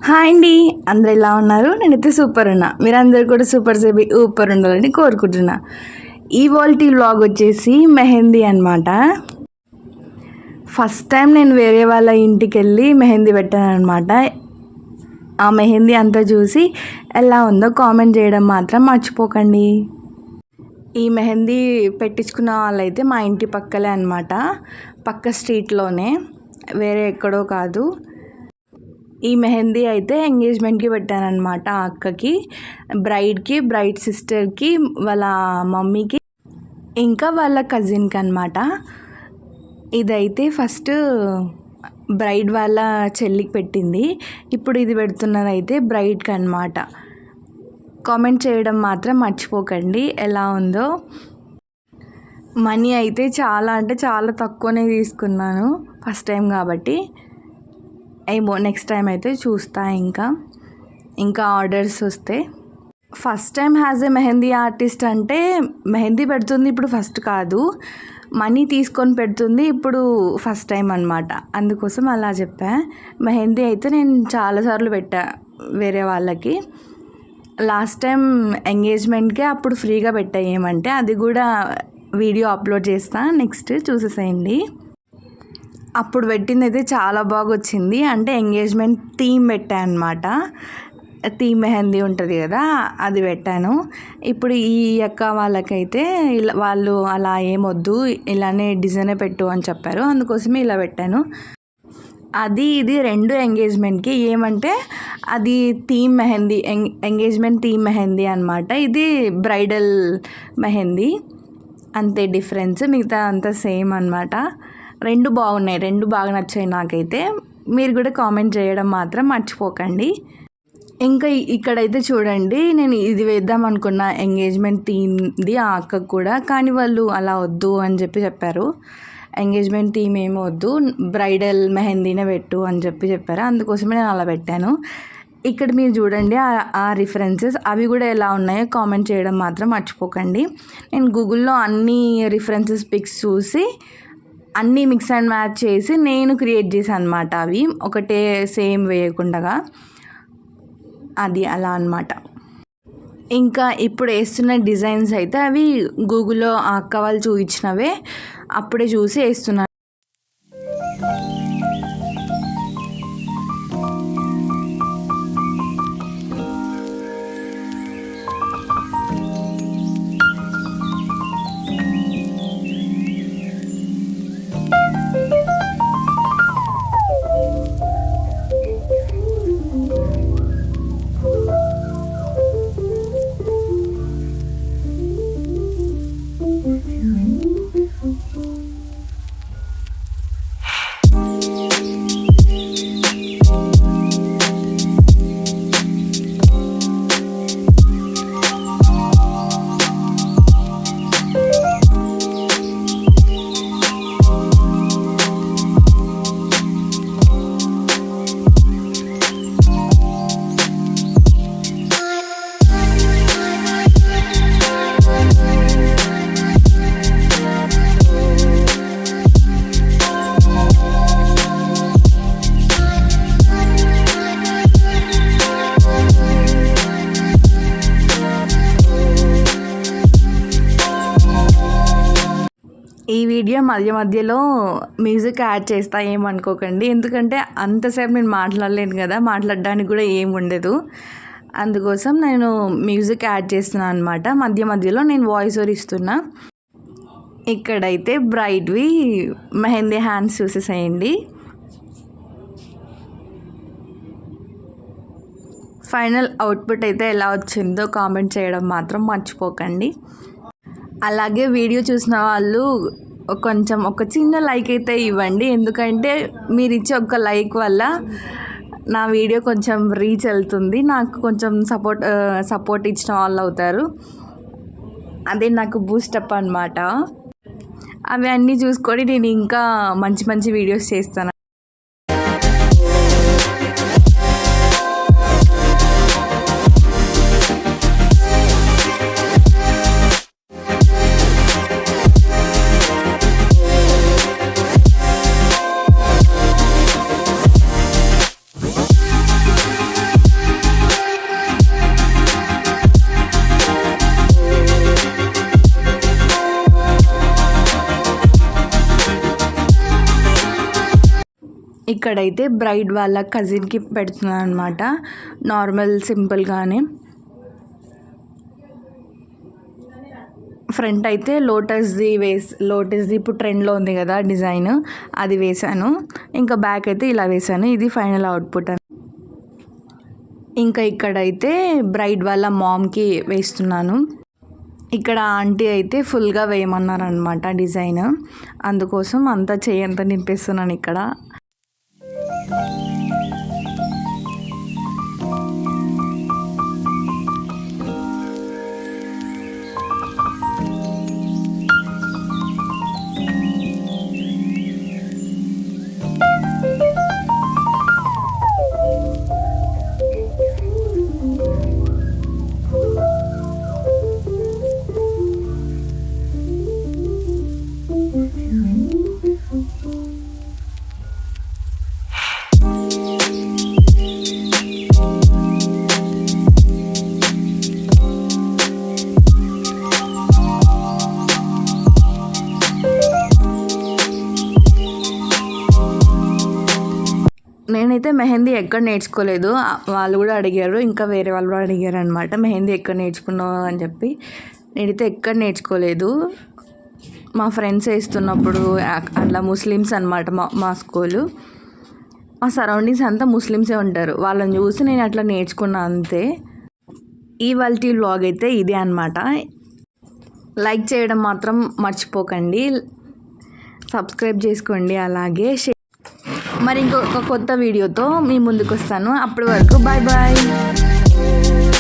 Hi అండి, అందరు ఎలా ఉన్నారు? నేనైతే సూపర్ ఉన్నా. మీరందరూ కూడా సూపర్ ఉండాలని కోరుకుంటున్నా. ఇవాల్టి వ్లాగ్ వచ్చేసి మెహందీ అనమాట. ఫస్ట్ టైం నేను వేరే వాళ్ళ ఇంటికి వెళ్ళి మెహందీ పెట్టాను అనమాట. ఆ మెహందీ అంతా చూసి ఎలా ఉందో కామెంట్ చేయడం మాత్రం మర్చిపోకండి. ఈ మెహందీ పెట్టించుకున్న వాళ్ళైతే మా ఇంటి పక్కలే అనమాట, పక్క స్ట్రీట్లోనే, వేరే ఎక్కడో కాదు. ఈ మెహందీ అయితే ఎంగేజ్మెంట్కి పెట్టానన్నమాట. ఆ అక్కకి, బ్రైడ్కి, బ్రైడ్ సిస్టర్కి, వాళ్ళ మమ్మీకి, ఇంకా వాళ్ళ కజిన్కి అనమాట. ఇదైతే ఫస్ట్ బ్రైడ్ వాళ్ళ చెల్లికి పెట్టింది, ఇప్పుడు ఇది పెడుతున్నది అయితే బ్రైడ్కి అనమాట. కామెంట్ చేయడం మాత్రం మర్చిపోకండి ఎలా ఉందో. మనీ అయితే చాలా అంటే చాలా తక్కువనే తీసుకున్నాను, ఫస్ట్ టైం కాబట్టి. ఏమో నెక్స్ట్ టైం అయితే చూస్తా. ఇంకా ఆర్డర్స్ వస్తే. First time has a mehndi artist అంటే మెహందీ పెడుతుంది ఇప్పుడు ఫస్ట్ కాదు, మనీ తీసుకొని పెడుతుంది ఇప్పుడు ఫస్ట్ టైం అనమాట. అందుకోసం అలా చెప్పా. మెహందీ అయితే నేను చాలాసార్లు పెట్టా వేరే వాళ్ళకి. లాస్ట్ టైం ఎంగేజ్మెంట్కే అప్పుడు ఫ్రీగా పెట్టా. ఏమంటే అది కూడా వీడియో అప్లోడ్ చేస్తా, నెక్స్ట్ చూసేసేయండి. అప్పుడు పెట్టింది అయితే చాలా బాగా వచ్చింది. అంటే ఎంగేజ్మెంట్ థీమ్ పెట్టాను అనమాట. థీమ్ మెహందీ ఉంటుంది కదా, అది పెట్టాను. ఇప్పుడు ఈ అక్క వాళ్ళకైతే వాళ్ళు అలా ఏమొద్దు, ఇలానే డిజైనే పెట్టు అని చెప్పారు, అందుకోసమే ఇలా పెట్టాను. ఇది రెండు ఎంగేజ్మెంట్కి. ఏమంటే అది theme mehndi, engagement theme mehndi అనమాట. ఇది బ్రైడల్ మెహందీ, అంతే డిఫరెన్స్. మిగతా అంతా సేమ్ అనమాట. రెండు బాగున్నాయి, రెండు బాగా నచ్చాయి నాకైతే. మీరు కూడా కామెంట్ చేయడం మాత్రం మర్చిపోకండి. ఇంకా ఇక్కడైతే చూడండి, నేను ఇది వేద్దాం అనుకున్న ఎంగేజ్మెంట్ థీమ్ది ఆ అక్కకు కూడా, కానీ వాళ్ళు అలా వద్దు అని చెప్పారు. ఎంగేజ్మెంట్ థీమ్ ఏమీ వద్దు, బ్రైడల్ మెహందీనే పెట్టు అని చెప్పారు. అందుకోసమే నేను అలా పెట్టాను. ఇక్కడ మీరు చూడండి ఆ రిఫరెన్సెస్, అవి కూడా ఎలా ఉన్నాయో కామెంట్ చేయడం మాత్రం మర్చిపోకండి. నేను గూగుల్లో అన్ని రిఫరెన్సెస్ పిక్స్ చూసి అన్నీ మిక్స్ అండ్ మ్యాచ్ చేసి నేను క్రియేట్ చేశాను అనమాట. అవి ఒకటే సేమ్ వేయకుండా, అది అలా అనమాట. ఇంకా ఇప్పుడు వేస్తున్న డిజైన్స్ అయితే అవి గూగుల్లో ఆ అక్క వాళ్ళు చూపించినవే, అప్పుడే చూసి వేస్తున్నాను. ఈ వీడియో మధ్యలో మ్యూజిక్ యాడ్ చేస్తా, ఏమనుకోకండి. ఎందుకంటే అంతసేపు నేను మాట్లాడలేను కదా, మాట్లాడడానికి కూడా ఏం ఉండదు. అందుకోసం నేను మ్యూజిక్ యాడ్ చేస్తున్నాను అనమాట. మధ్యలో నేను వాయిస్ ఓవర్ ఇస్తున్నా. ఇక్కడైతే బ్రైడ్వి మెహందీ హ్యాండ్స్ చూసేసేయండి. ఫైనల్ అవుట్పుట్ అయితే ఎలా వచ్చిందో కామెంట్ చేయడం మాత్రం మర్చిపోకండి. అలాగే వీడియో చూసిన వాళ్ళు కొంచెం ఒక చిన్న లైక్ అయితే ఇవ్వండి. ఎందుకంటే మీరు ఇచ్చే ఒక లైక్ వల్ల నా వీడియో కొంచెం రీచ్ వెళ్తుంది, నాకు కొంచెం సపోర్ట్ ఇచ్చిన వాళ్ళు అవుతారు. అదే నాకు బూస్టప్ అనమాట. అవి అన్నీ చూసుకొని నేను ఇంకా మంచి వీడియోస్ చేస్తాను. ఇక్కడైతే బ్రైడ్ వాళ్ళ కజిన్కి పెడుతున్నాను అనమాట. నార్మల్ సింపుల్గానే. ఫ్రంట్ అయితే లోటస్ది ఇప్పుడు ట్రెండ్లో ఉంది కదా డిజైన్, అది వేశాను. ఇంకా బ్యాక్ అయితే ఇలా వేశాను. ఇది ఫైనల్ అవుట్పుట్. ఇంకా ఇక్కడైతే బ్రైడ్ వాళ్ళ మామ్కి వేస్తున్నాను. ఇక్కడ ఆంటీ అయితే ఫుల్గా వేయమన్నారనమాట డిజైన్, అందుకోసం అంతా చేయంతా నింపేస్తున్నాను ఇక్కడ. నేనైతే మెహందీ ఎక్కడ నేర్చుకోలేదు. వాళ్ళు కూడా అడిగారు, ఇంకా వేరే వాళ్ళు కూడా అడిగారు అనమాట, మెహందీ ఎక్కడ నేర్చుకున్నావు అని చెప్పి. నేనైతే ఎక్కడ నేర్చుకోలేదు. మా ఫ్రెండ్స్ వేస్తున్నప్పుడు అట్లా ముస్లిమ్స్ అనమాట మా స్కూలు, మా సరౌండింగ్స్ అంతా ముస్లిమ్సే ఉంటారు. వాళ్ళని చూసి నేను అట్లా నేర్చుకున్నా అంతే. ఇవాళ వ్లాగ్ అయితే ఇదే అనమాట. లైక్ చేయడం మాత్రం మర్చిపోకండి, సబ్స్క్రైబ్ చేసుకోండి, అలాగే మరి ఇంకొక కొత్త వీడియోతో మీ ముందుకు వస్తాను. అప్పటి వరకు బాయ్ బాయ్.